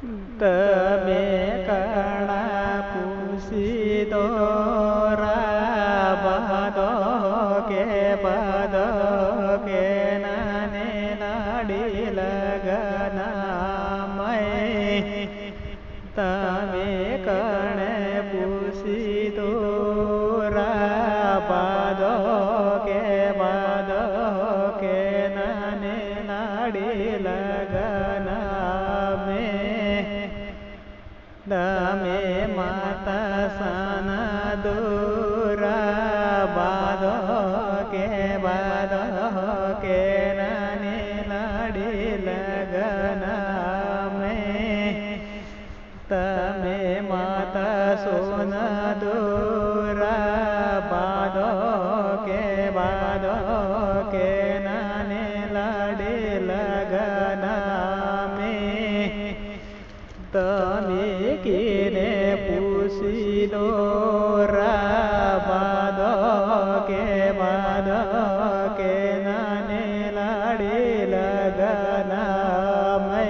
તમે કણા પૂછી દો રાબદો કે બદો કે નાને લાડી લગનામય તમે કણે પૂછી દો રાબદો કે બદો કે નાને લાડી લગનામે તમે માતા સાના દુરા બાદો કે નાને લાડી લગનામે તમે માતા સોના દુરા બાદો કે નાને લાડી લગનામે તમે કીને પૂછી દો રાબદો કે નાને લાડી લગનામય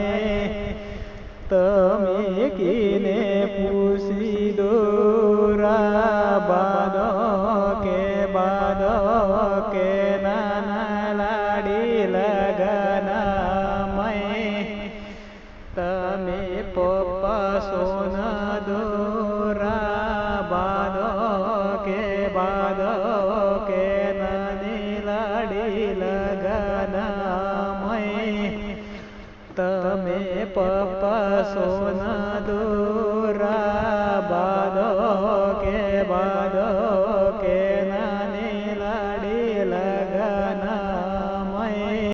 તમે કીને પૂછી દો રાબદો કે નાના લાડી લગનામય તમે પપ્પા સોના દોરા બાદો કે નાની લાડી લગનામય તમે પપ્પા સોના દો